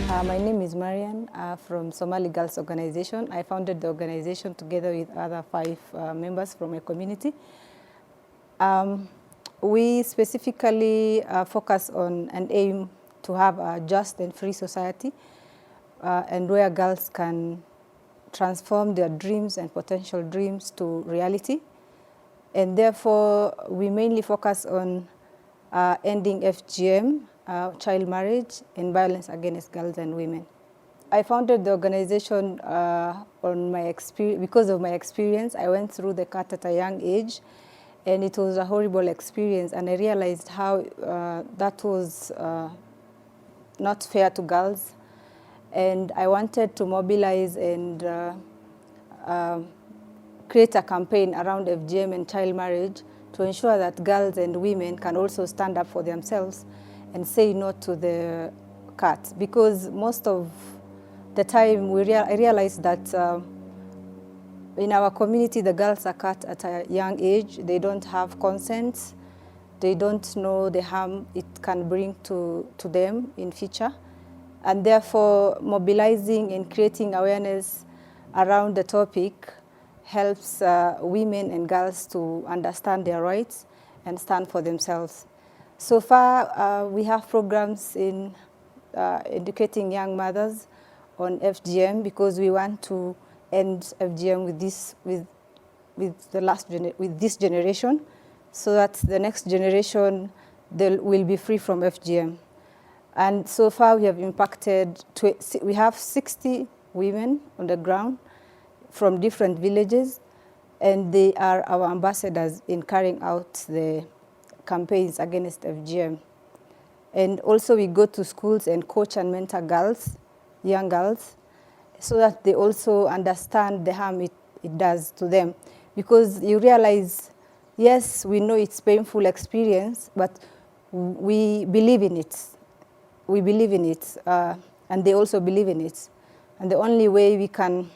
My name is Maryan from Somali Girls Organization. I founded the organization together with other 5 members from my community. We specifically focus on and aim to have a just and free society and where girls can transform their dreams and potential dreams to reality. And therefore, we mainly focus on ending FGM, child marriage, and violence against girls and women. I founded the organization because of my experience. I went through the cut at a young age, and it was a horrible experience. And I realized how that was not fair to girls. And I wanted to mobilize and create a campaign around FGM and child marriage to ensure that girls and women can also stand up for themselves and say no to the cut. Because most of the time I realized that in our community the girls are cut at a young age. They don't have consent. They don't know the harm it can bring to them in future. And therefore mobilizing and creating awareness around the topic helps women and girls to understand their rights and stand for themselves. So far, we have programs in educating young mothers on FGM because we want to end FGM with this generation, so that the next generation will be free from FGM. And so far, we have impacted. We have 60 women on the ground from different villages, and they are our ambassadors in carrying out the campaigns against FGM. And also we go to schools and coach and mentor girls, young girls, so that they also understand the harm it does to them. Because you realize, yes, we know it's painful experience, but we believe in it. We believe in it, and they also believe in it. And the only way we can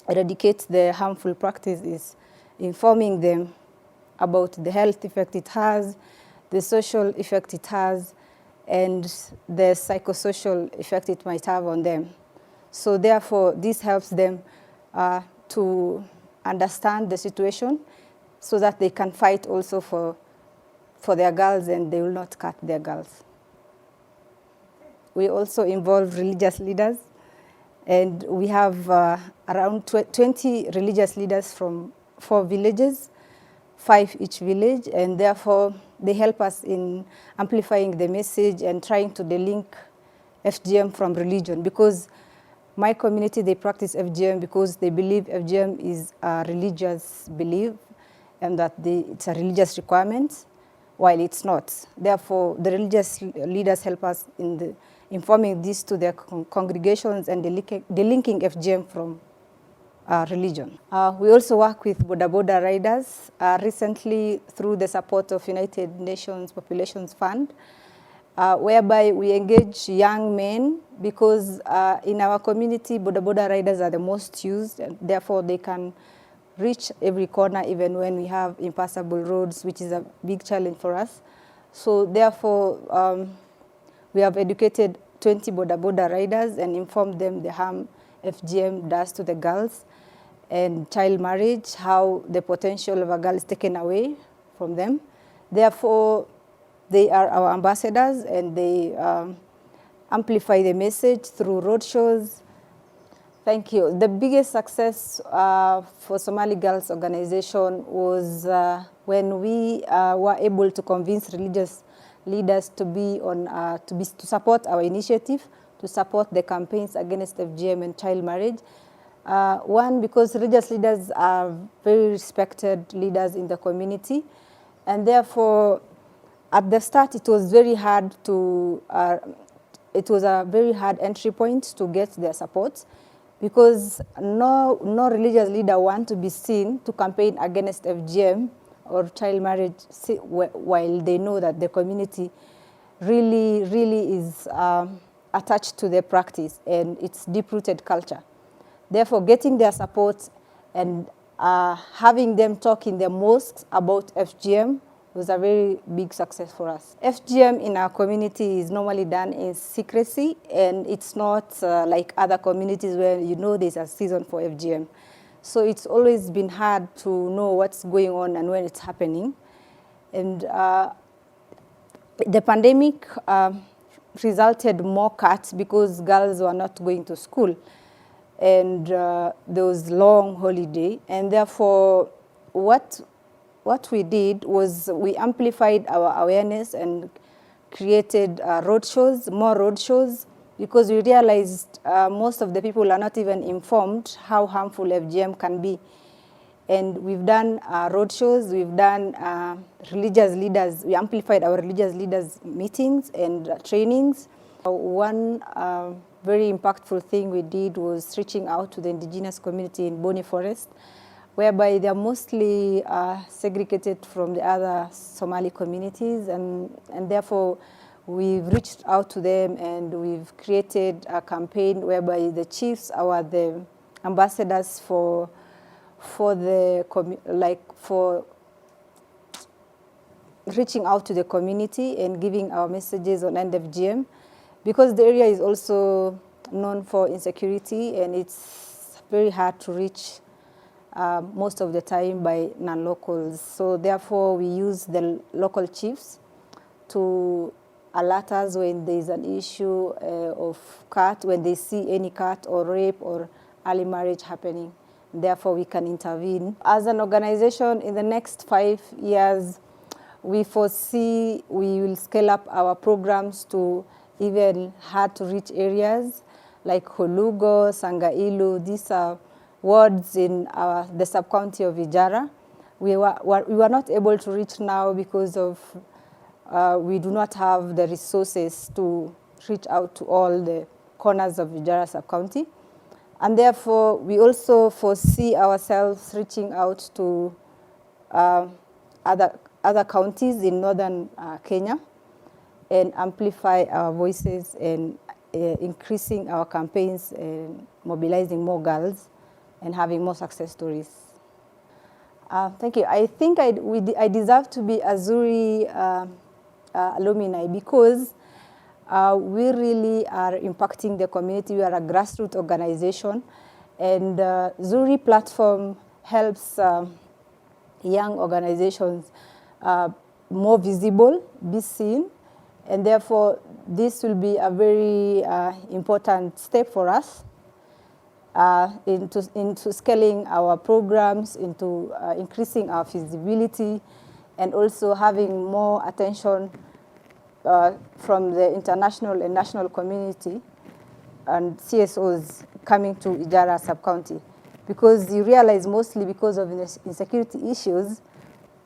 eradicate the harmful practice is informing them about the health effect it has, the social effect it has, and the psychosocial effect it might have on them. So therefore, this helps them to understand the situation so that they can fight also for their girls and they will not cut their girls. We also involve religious leaders, and we have around 20 religious leaders from 4 villages, 5 each village, and therefore they help us in amplifying the message and trying to delink FGM from religion. Because my community, they practice FGM because they believe FGM is a religious belief and that it's a religious requirement, while it's not. Therefore, the religious leaders help us in informing this to their congregations and delinking FGM from religion. We also work with boda riders recently through the support of United Nations Populations Fund, whereby we engage young men because in our community, boda riders are the most used, and therefore they can reach every corner even when we have impassable roads, which is a big challenge for us. So therefore, we have educated 20 boda riders and informed them the harm FGM does to the girls and child marriage, how the potential of a girl is taken away from them. Therefore, they are our ambassadors and they amplify the message through roadshows. Thank you. The biggest success for Somali Girls Organization was when we were able to convince religious leaders to support our initiative, to support the campaigns against FGM and child marriage. One, because religious leaders are very respected leaders in the community, and therefore, at the start, it was very hard it was a very hard entry point to get their support, because no religious leader wants to be seen to campaign against FGM or child marriage while they know that the community really is attached to the practice and its deep-rooted culture. Therefore, getting their support and having them talk in their mosques about FGM It was a very big success for us. FGM in our community is normally done in secrecy, and it's not like other communities where there's a season for FGM. So it's always been hard to know what's going on and when it's happening. And the pandemic resulted more cuts because girls were not going to school. And there was long holiday. And therefore, what we did was we amplified our awareness and created more road shows, because we realized most of the people are not even informed how harmful FGM can be. And we've done road shows, we've done religious leaders, we amplified our religious leaders meetings and trainings. One very impactful thing we did was reaching out to the indigenous community in Boni Forest, whereby they're mostly segregated from the other Somali communities, and therefore we've reached out to them and we've created a campaign whereby the chiefs are the ambassadors for reaching out to the community and giving our messages on end FGM, because the area is also known for insecurity and it's very hard to reach most of the time by non-locals. So therefore we use the local chiefs to alert us when there is an issue of cut, when they see any cut or rape or early marriage happening. Therefore, we can intervene. As an organization, in the next 5 years, we foresee we will scale up our programs to even hard-to-reach areas like Holugo, Sangailu. These are wards in the sub-county of Ijara. We were not able to reach now because of we do not have the resources to reach out to all the corners of Ijara sub-county. And therefore, we also foresee ourselves reaching out to other counties in northern Kenya and amplify our voices and increasing our campaigns and mobilizing more girls and having more success stories. Thank you. I think I deserve to be a Zuri alumni because we really are impacting the community. We are a grassroots organization, and Zuri platform helps young organizations more visible, be seen, and therefore this will be a very important step for us into scaling our programs, into increasing our visibility, and also having more attention from the international and national community and CSOs coming to Ijara sub-county. Because you realize mostly because of insecurity issues,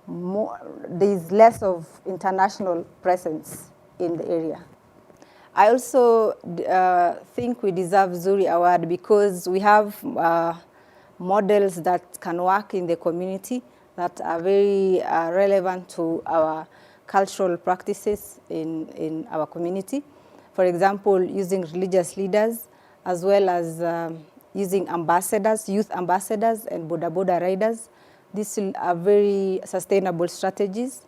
there is less of international presence in the area. I also think we deserve Zuri Award because we have models that can work in the community that are very relevant to our cultural practices in our community. For example, using religious leaders, as well as using ambassadors, youth ambassadors and boda riders. These are very sustainable strategies,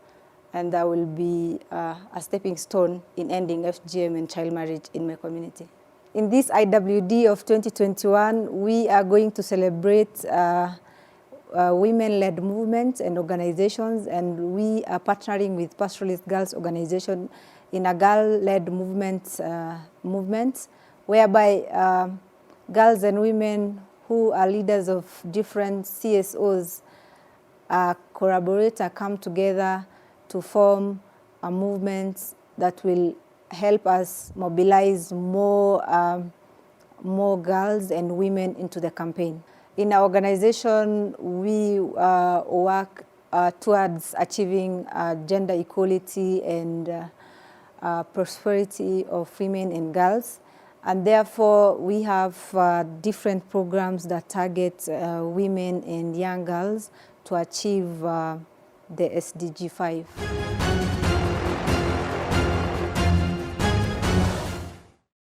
and that will be a stepping stone in ending FGM and child marriage in my community. In this IWD of 2021, we are going to celebrate women-led movements and organizations, and we are partnering with Pastoralist Girls Organization in a girl-led movement, whereby girls and women who are leaders of different CSOs come together to form a movement that will help us mobilize more girls and women into the campaign. In our organization, we work towards achieving gender equality and prosperity of women and girls. And therefore, we have different programs that target women and young girls to achieve the SDG 5.